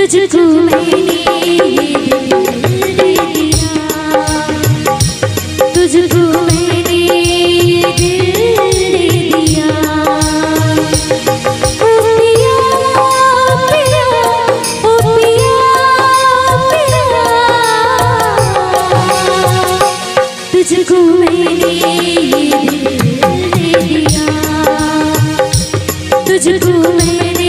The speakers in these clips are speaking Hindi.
तुझको मैंने दे दिया, तुझको मैंने दिल दे दिया। ओ पिया पिया, ओ पिया पिया, तुझको मैंने दिल दे दिया, तुझको मैंने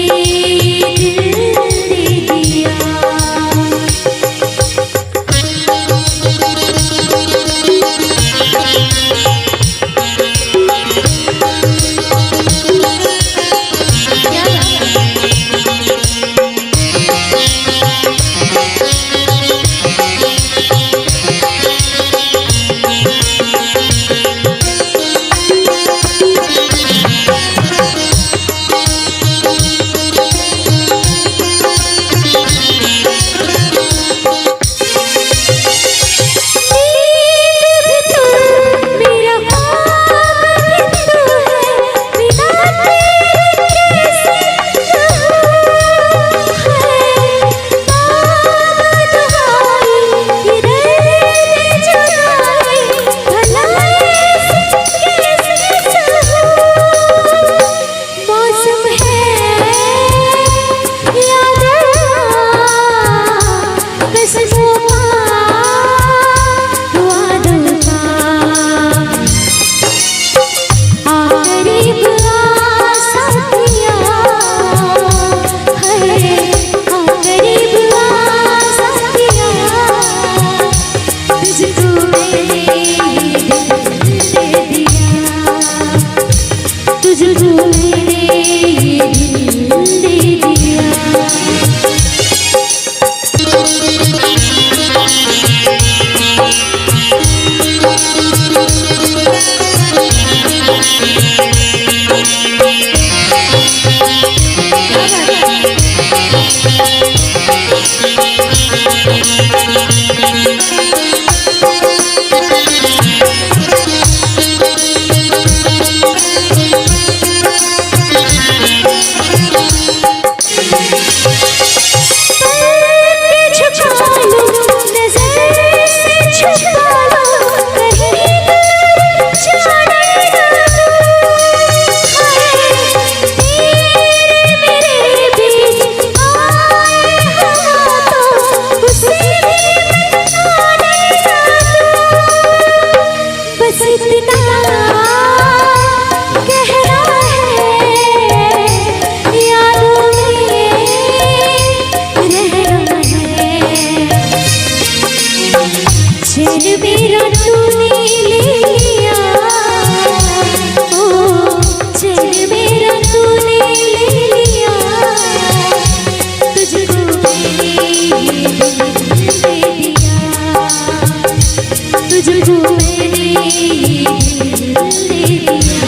मैंने ये दिल दे दिया।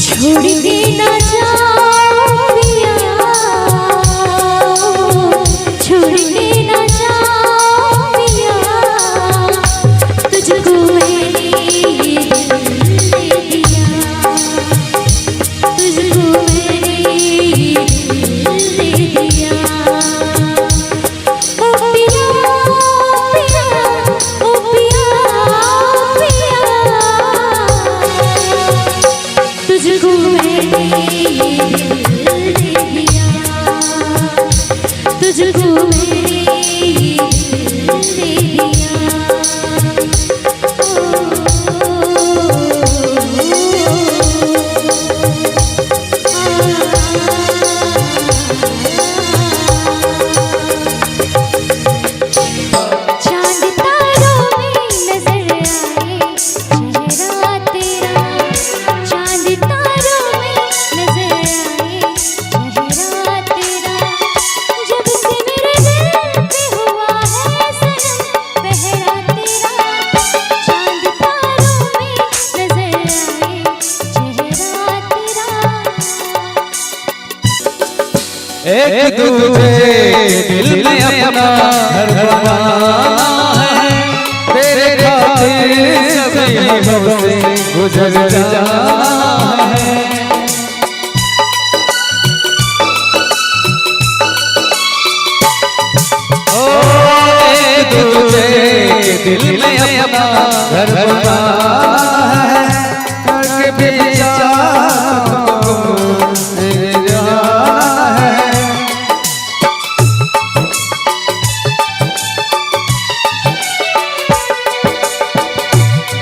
छोड़ के ना जाओ पिया, छोड़ के ना जाओ पिया, तुझको मैंने ये दिल दे दिया, तुझको मैंने ये दिल दे दिया। ओ पिया पिया, ओ पिया पिया, तुझको मैंने ये दिल दे दिया, तुझको मैंने ये दिल दे दिया। चांद तारों में नजर आए चेहरा तेरा, चांद तारों में नजर आए चेहरा तेरा, जब से मेरे दिल पे हुआ है सनम पहरा तेरा। चांद तारों में नजर आए चेहरा तेरा। एक दूजे दिल में अपना घर बनाना है, तेरे खातिर सभी हमसे गुजर जाना है। ओ एक दूजे दिल में अपना घर बनाना है, करके भी जाना है।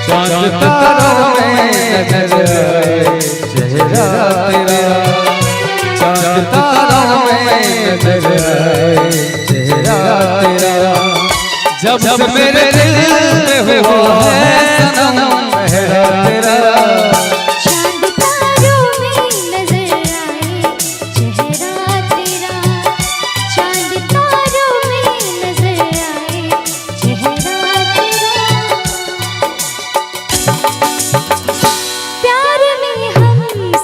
चांद तारों में नजर आए चेहरा तेरा, चांद तारों में नजर आए चेहरा तेरा, जब से मेरे दिल में हुआ है सनम पहरा तेरा। चांद तारों में नजर आए चेहरा तेरा, चांद तारों में नजर आए चेहरा तेरा। प्यार में हम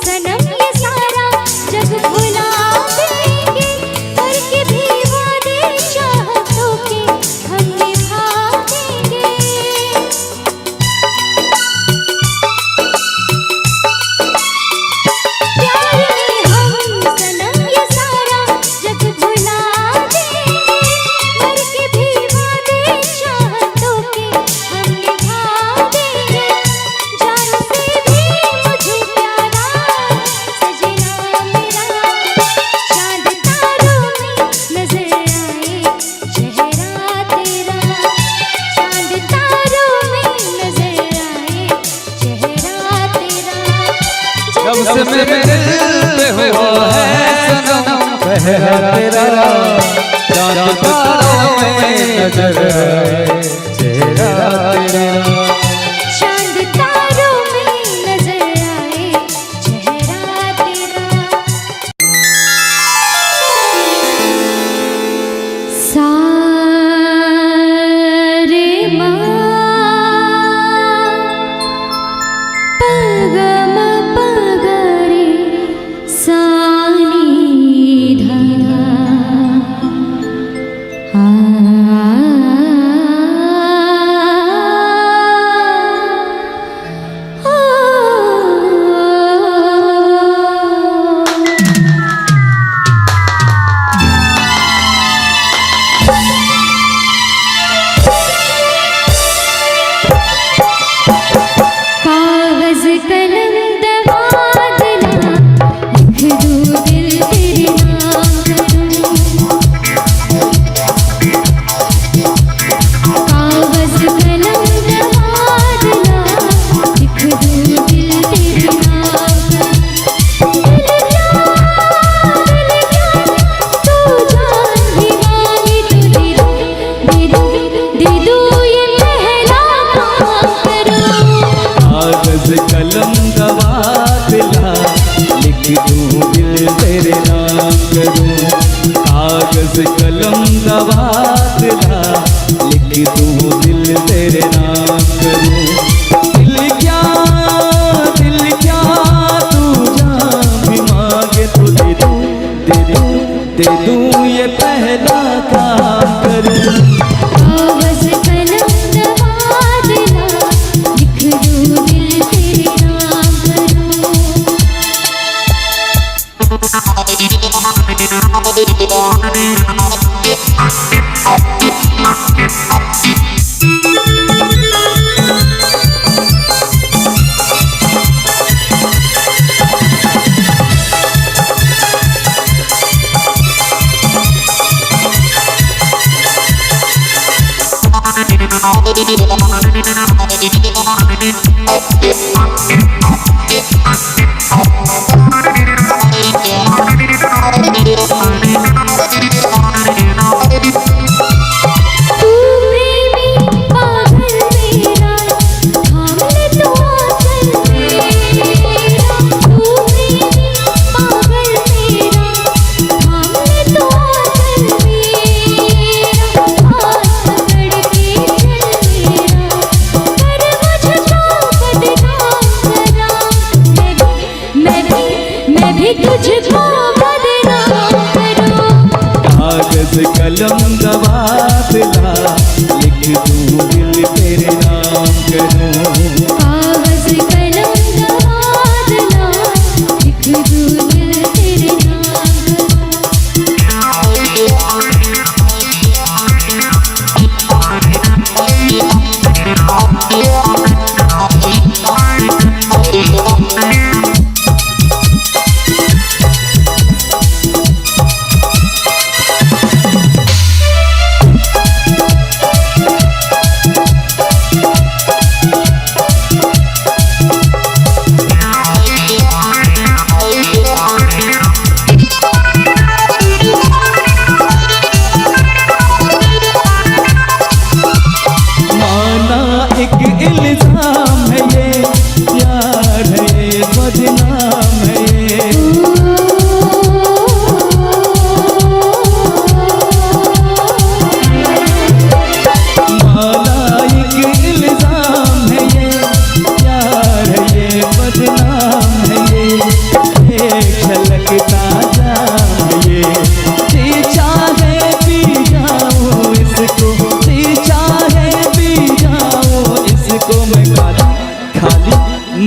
सनम ये सारा जग भुला देंगे, करके भी वादे चाहतों के हम निभा देंगे। प्यार में हम सनम ये सारा जग भुला देंगे, करके भी वादे चाहतों के हम निभा देंगे। जान से भी मुझे प्यारा सजना मेरा, चांद तारों में नजर आए चेहरा तेरा, चांद तारों में नजर आए चेहरा तेरा। जब से मेरे दिल में हुआ है सनम पहरा तेरा, चांद तारों में नजर आए चेहरा तेरा। चांद तारों में नजर आए चेहरा तेरा। सारे माँ पगम पगरे सानी धरा, कागज कलम दवा देना, लिख दूँ दिल तेरे नाम करूँ। कागज कलम दवा देना, लिख दूँ दिल तेरे नाम करूँ। दिल क्या तू जान ही मांगी तो दे दूँ, दे दूँ ये पहला काम करूँ। कागज कलम दवा दिला, लिख दूँ दिल तेरे नाम करूँ। कागज कलम दवा दिला, लिख दूँ दिल तुझको बदनाम करूं। कागज कलम दवा दिला लिख दूं दिल तेरे नाम करूं। कागज कलम दवा दिला लिख दूं दिल तेरे नाम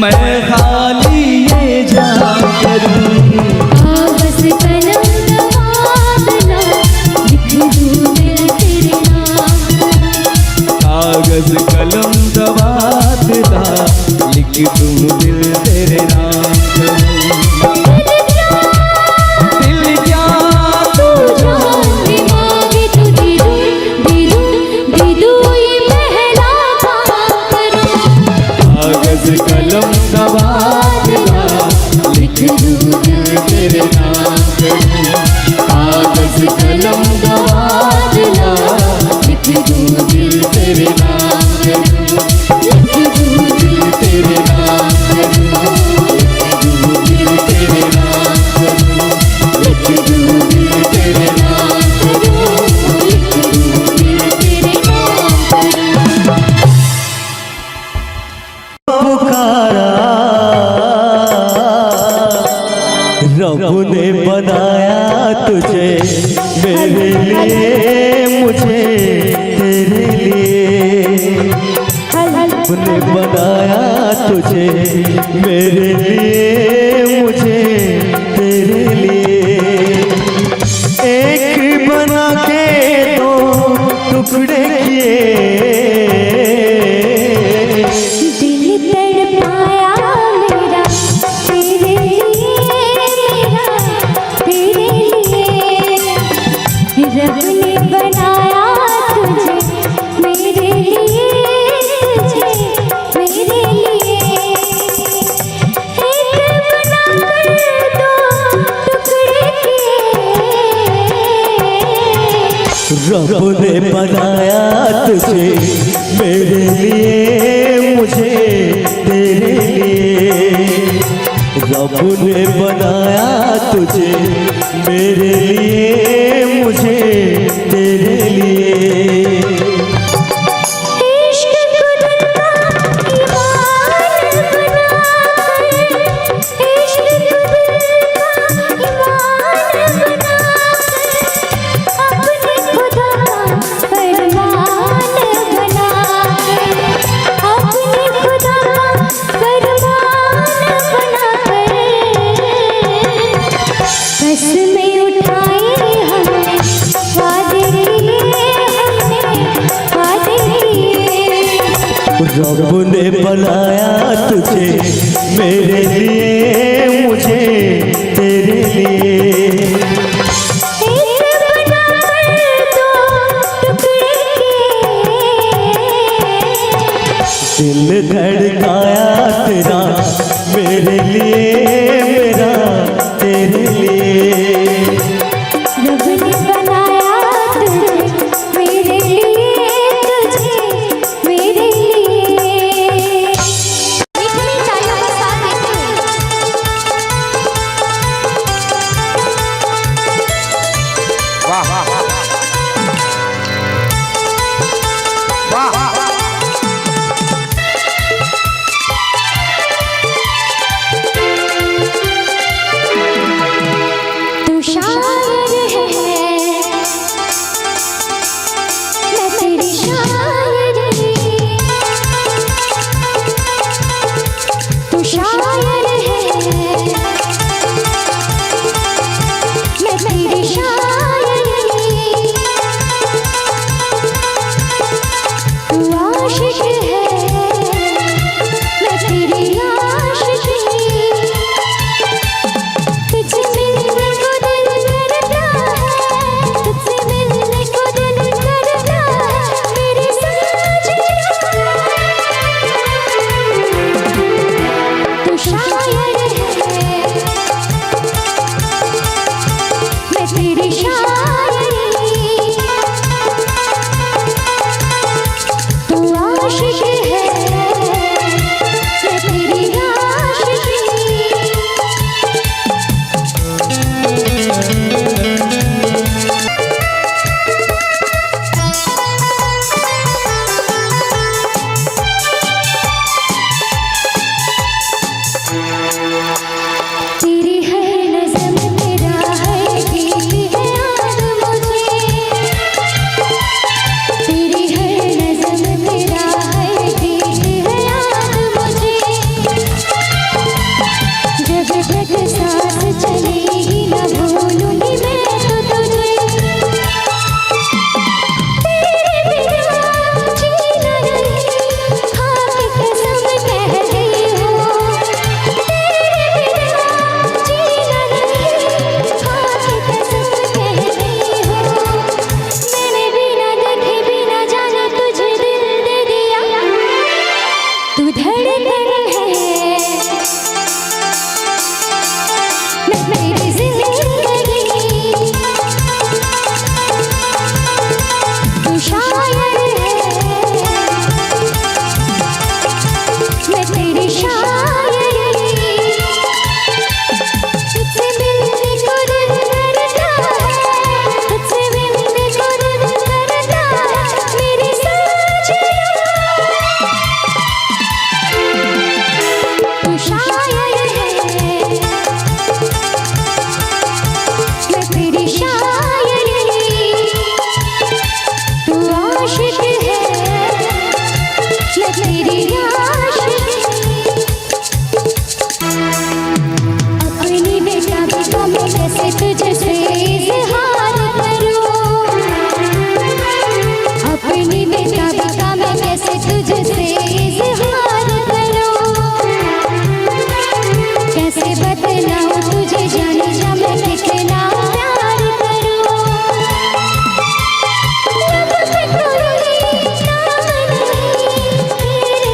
मैं खाली ये जान करूं। कागज कलम दवा दिला लिख दूं दिल तेरे नाम। कागज कलम दवा दिला लिख दूं दिल तेरे नाम करूं। दिल क्या तू जान दे मांगे तो दे दूं ये पहला काम करूं। कागज कलम दवा दिला लिख दूं दिल तेरे नाम करूं। कागज कलम दवा दिला लिख दूं दिल तेरे नाम करूं। लिख दूं दिल तेरे नाम करूं। लिख दूं दिल तेरे नाम करूं। लिख दूं दिल तेरे नाम करूं। लिख दूं दिल तेरे नाम करूं। पुकारा रब ने बनाया तुझे मेरे लिए मुझे तेरे लिए। रब ने बनाया तुझे मेरे लिए मुझे तेरे लिए। एक बना के दो टुकड़े किए। दिल तड़पाया मेरा तेरे लिए, मेरा तेरे लिए। रब ने बनाया तुझे मेरे लिए, तुझे मेरे लिए। एक बना कर दो टुकड़े किए। रब ने बनाया तुझे मेरे लिए मुझे तेरे लिए। रब ने बनाया तुझे मेरे लिए मुझे तेरे लिए। इश्क कुदरत का ईमान बनाकर, इश्क कुदरत का ईमान बनाकर, अपने खुदा का फरमान बनाकर, अपने खुदा का फरमान बनाकर कसमें उठाई हमने वादे किए, हमने वादे किए। रब ने बनाया तुझे मेरे लिए मुझे तेरे लिए। एक बना कर दो टुकड़े किए। दिल धड़काया तेरा मेरे लिए, मेरा तेरे लिए। रब ने बनाया तुझे मेरे लिए, तुझे मेरे लिए। इतनी तालियों के साथ वाह वाह वाह। तू शायर है, मैं तेरी शायरी। तू शायर है, मैं तेरी शायरी। तू आशिक है, मैं तेरी आशिकी। तुझसे मिलने को दिल करता है, तुझसे मिलने को दिल करता है मेरे साजना। तू शायर है, मैं तेरी शायरी। तू आशिक है, मैं तेरी आशिकी। तेरी है नज़म, तेरा है गीत है याद मुझे। तेरी है नज़म, तेरा है गीत है याद मुझे। जब तक सांस चलेगी न भूलूंगी मैं तो तुझे। तेरे बिना जीना नहीं, खा के कसम कह रही हूँ। तेरे बिना जीना नहीं, खा के कसम कह रही हूँ। मैंने बिना देखे बिना जाने तुझे दिल दे दिया। तू धड़कन है, मैं तेरी जिंदगी। तू शायर है, मैं तेरी शायरी। तुझसे मिलने को दिल करता है, तुझसे मिलने को दिल करता है मेरे साजना। तू शायर है, मैं तेरी शायरी। तू आशिक है, मैं तेरी आशिकी। अपनी बेताबी में कैसे तुझसे इज़हार करूं। अपनी बेताबी में कैसे तुझसे इज़हार करूं। कैसे बतलाऊं तुझे जाने जा मैं कितना प्यार करूं। लब पे कोई नाम नहीं, तेरे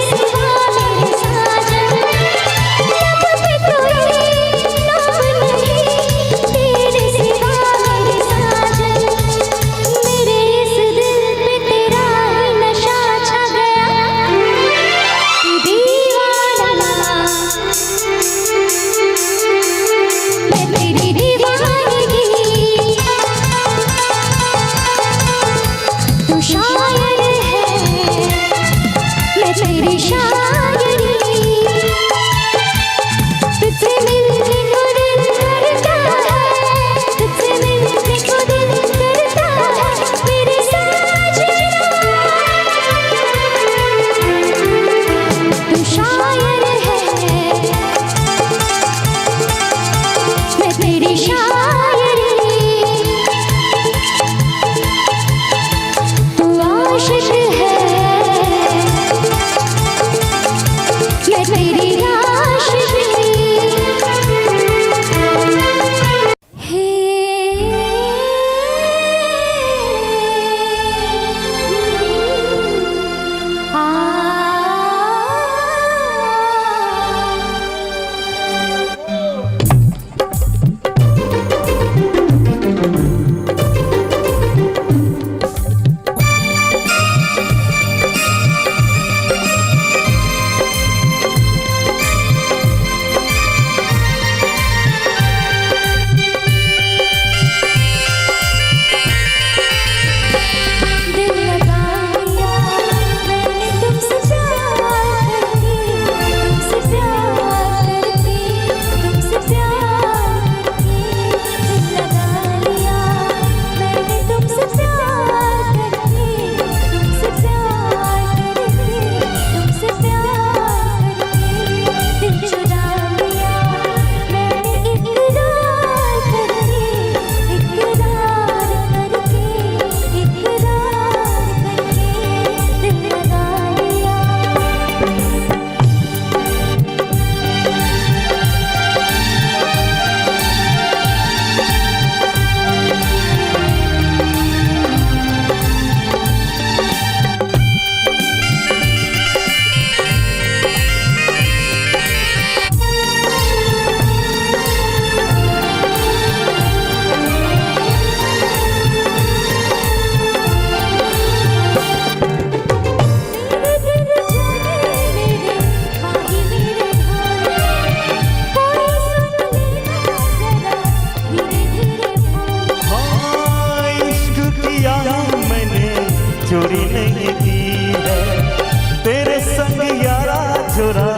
जोरा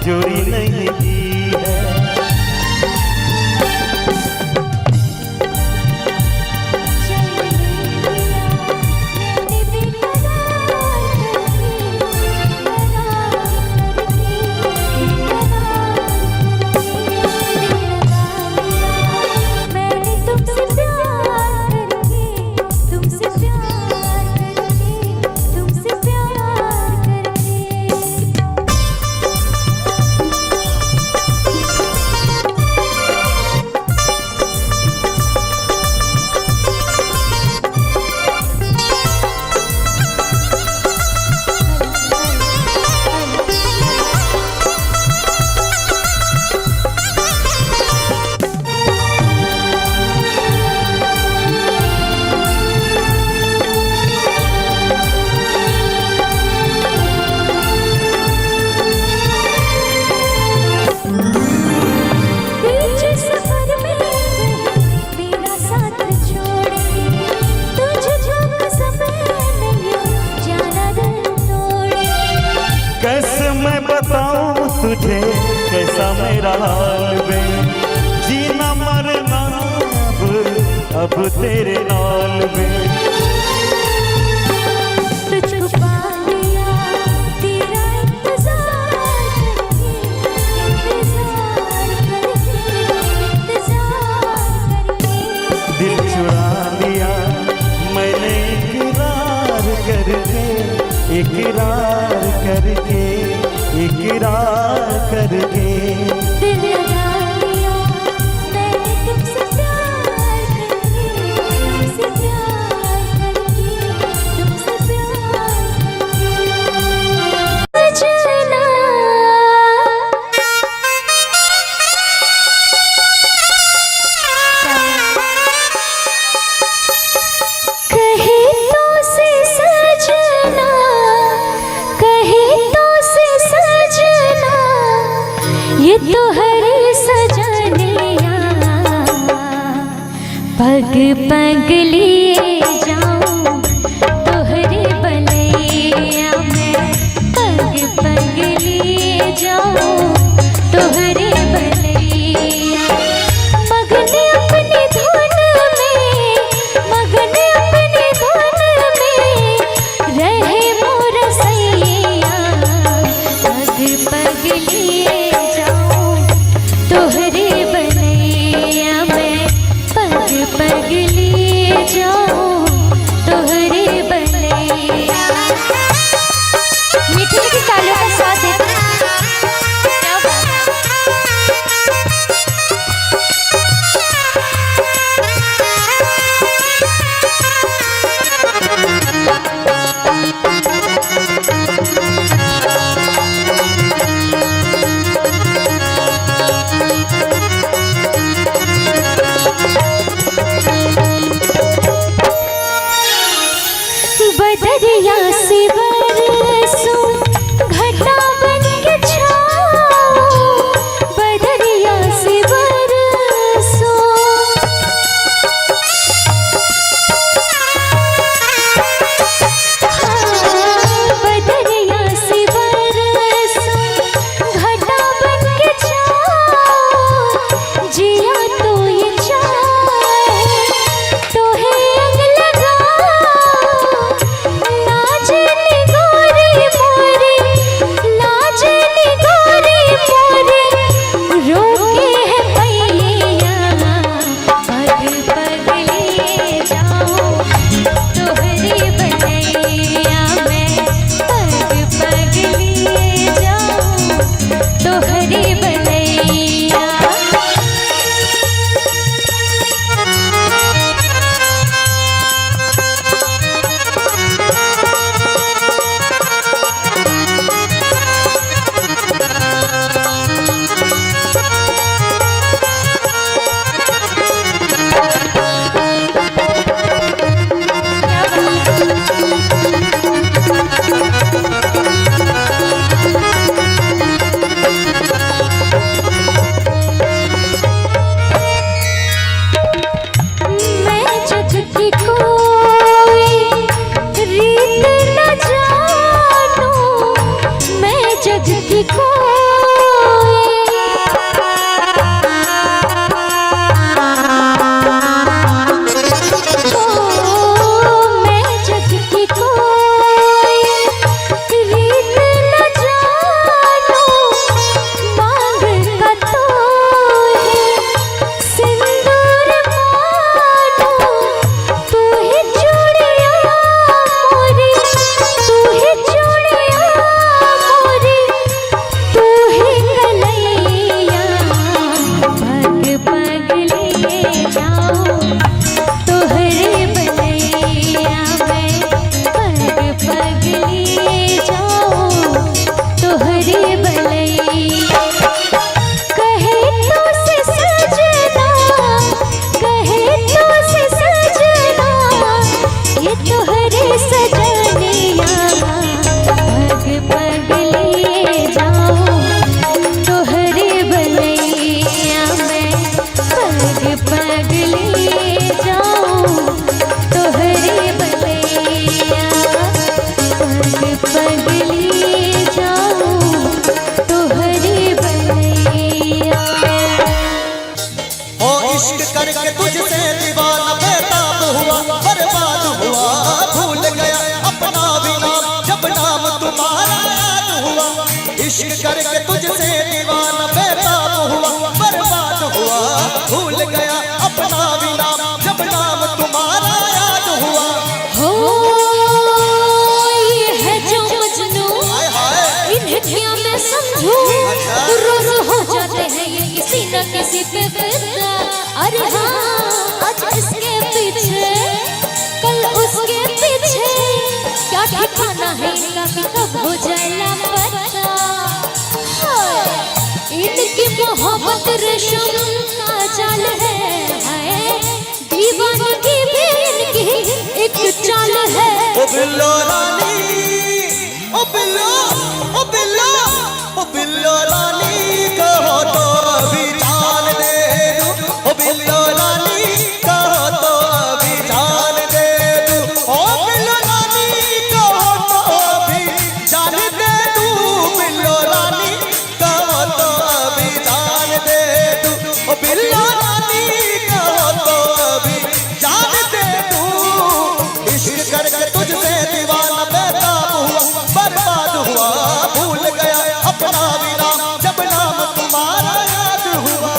जोड़ी नहीं की है। कैसे मैं बताऊं तुझे कैसा मेरा हाल वे, जीना मरना अब तेरे नाल वे। तुझको पा लिया तेरा इंतजार करके दिल चुरा लिया मैंने इकरार करके, इकरार करके, इकरार करके। दिल लगा लिया मैंने तुमसे प्यार करके, तुमसे प्यार करके, तुमसे प्यार करके। सजना कहे तो से सजना, कहे तो से सजना, ये तो हर सजनिया पग पग लिए जाऊं तोहरे बलैया में, पग पग लिए जाऊं तोहरे बलैया। मगन अपनी धुन में, मगन अपनी धुन में रहे मोर सैया, पग पग लिए जाऊं तोहरे बलैया में, पग पग लिए जाऊं तोहरे बलैया। मीठी मीठी तालियों का साथ देते हैं। क्या बात है। की इश्क करके तुझसे दीवाना बेताब हुआ, बर्बाद हुआ, भूल गया अपना भी नाम जब नाम तुम्हारा याद हुआ। हो ये है जो मजनू, इन्हें क्या मैं समझूं, रोज हो जाते हैं ये किसी न किसी पे फिदा। अरे हाँ आज इसके पीछे कल उसके पीछे, क्या ठिकाना है इनका कि कब हो जाए लापता। इनकी मोहब्बत रेशम का जाल है, दीवानगी भी इनकी एक चाल है। ओ बिल्लो रानी, ओ बिल्लो, ओ बिल्लो, ओ बिल्लो रानी कहो तो अभी जान दे दूं। ओ बिल्लो रानी कहो तो अभी जान दे दूं। ओ बिल्लो रानी कहो तो अभी जान दे दूं। बिल्लो रानी कहो तो अभी जान दे दूं। ओ बिल्लो रानी कहो तो अभी जान दे दूं। इश्क करके तुझसे दीवाना बेताब हुआ, बर्बाद हुआ, भूल गया अपना भी नाम जब नाम तुम्हारा याद हुआ।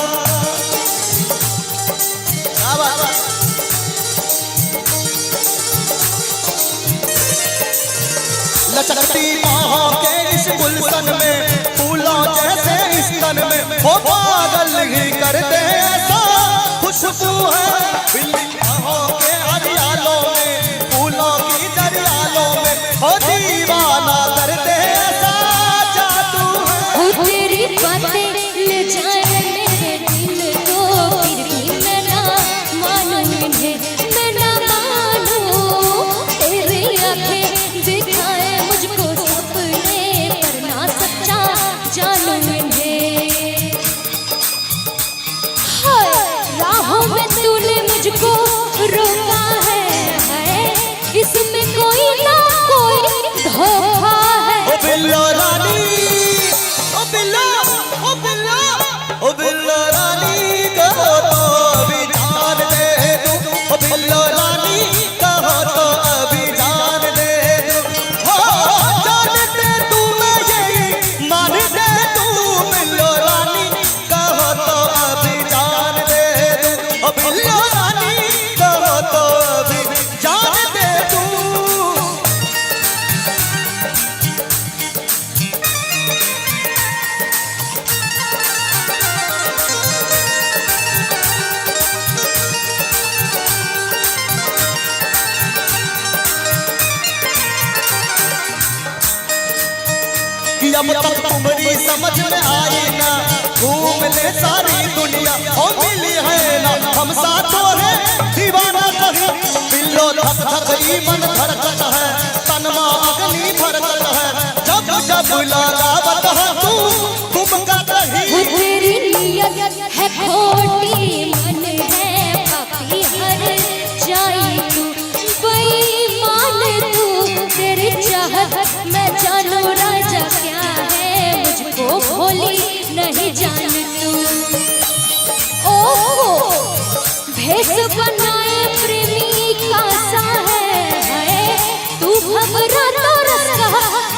लचकती बाहों के इस गुलशन में, फूलों जैसे इस तन में, हो पागल ही कर दे ऐसा खुशबू है। बिल्ली बाहों के हरियालों में, फूलों की दरियालों में, हो दीवाना कर दे ऐसा जादू है। हो तेरी बातें ले जाए मेरे दिल को, फिर भी मैं ना मानूं इन्हें, मैं ना मानूं। तेरी आंखें दिखाए मुझको सपने, पर ना सच्चा जानूं इन्हें। हाय राहों में तूने मुझको रोका है, इसमें कोई ना कोई धोखा है। ओ बिल्लो रानी, ओ बिल्लो, ओ बिल्लो, ओ बिल्लो रानी कहो तो अभी जान दे दूं। ओ बिल्लो रानी कहो तो अभी जान दे दूं। हो जान दे दूं मैं यही मान दे दूं। बिल्लो रानी कहो तो अभी जान दे दूं। ओ बिल्लो रानी कहो तो अभी जान दे दूं। कि अब तक तुम्हारी समझ में आई ना, घूम ले सारी दुनिया, हो मिली है ना हम साथों है दीवाना कहीं। बिल्लो धक धक मन धड़कत है, तनमा अग्नि भड़कत है, जब जब लगावत है तू तुमकत ही। वो तेरी नियत है खोटी, मन है पापी हर जाई तू, बेईमान तू। तेरी चाहत मैं जानूं राजा क्या है, मुझ जान तू। ओहो भेष बनाए प्रेमी का सा है तू भंवरा तो रस का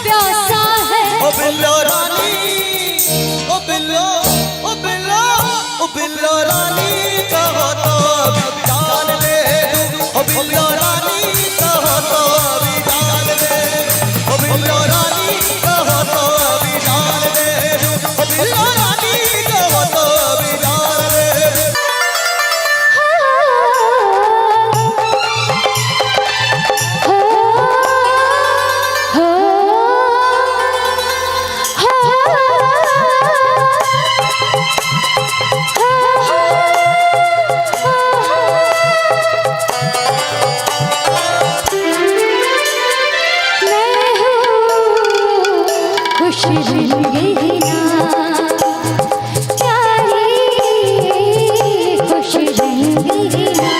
प्यासा है। ओ बिल्लो रानी ओ बिल्लो ओ बिल्लो ओ बिल्लो रानी कहो तो जान दे दूं। ओ बिल्लो रानी कहो तो भी जान दे। ओ बिल्लो रानी कहो तो भी जान दे दूं। ओ बिल्लो रानी कहो तो भी जान दे। खुश रहेंगे ना प्यारे खुश रहेंगे ना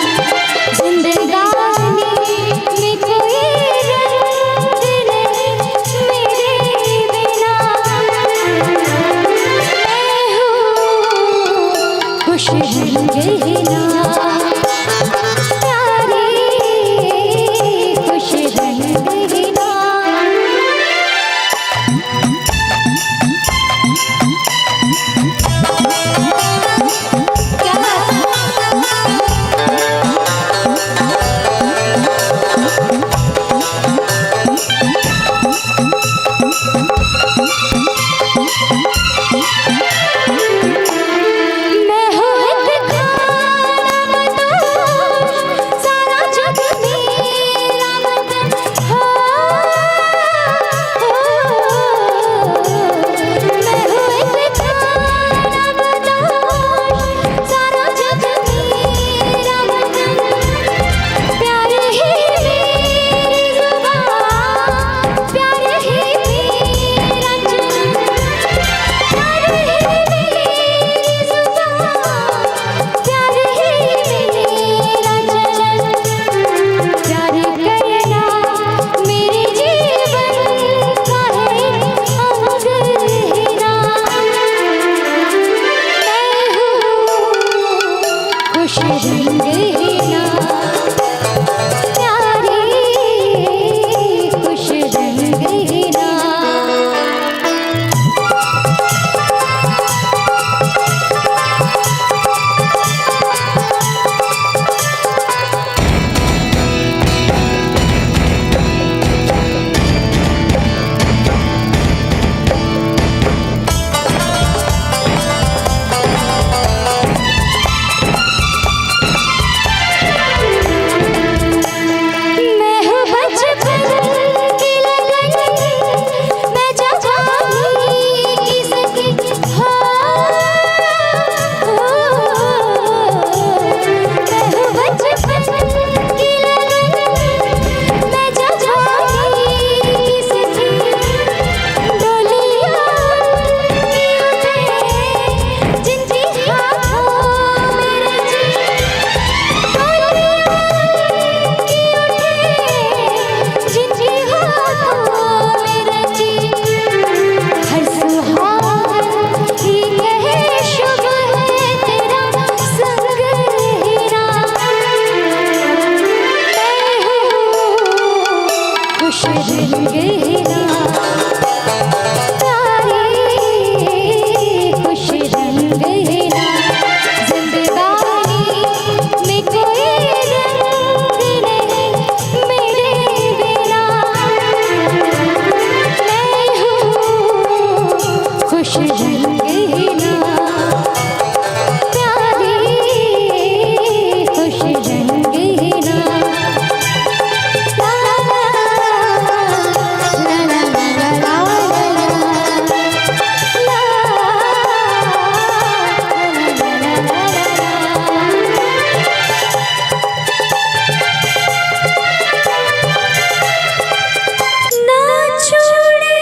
जिंदगानी में कोई रंग नहीं मेरे बिना मैं हूँ खुश रहेंगे ना प्यारे खुश रहेंगे ना। मैं हूँ एक सारा जग मेरा वतन हो। मैं हूँ एक सारा जग मेरा वतन प्यारे ही मेरी जुबान प्यारे ही मेरा चलन प्यारे ही मेरी जुबान प्यारे ही मेरा चलन प्यारे करना मेरे जीवन का है अंग हीरा। मैं हूँ खुश रहेंगे ना प्यारे खुश रहेंगे ना। मैं हूँ बचपन की लगन मैं जवानी की सकी हो। मैं हूँ बचपन की लगन मैं जवानी की सकी डोलियां की उठे जिनकी हाथों में रची डोलियां की उठे जिनकी हाथों में रची हर सुहावन ही कहे शुभ है तेरा संग हीरा। मैं हूँ खुश रहेंगे ना प्यारे खुश रहेंगे ना जिंदगानी में कोई रंग नहीं मेरे बिना मैं हूँ खुश रहेंगे ना प्यारे खुश रहेंगे ना। ला ला ला ला ला ला ना छोड़े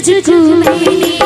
तुझको मैंने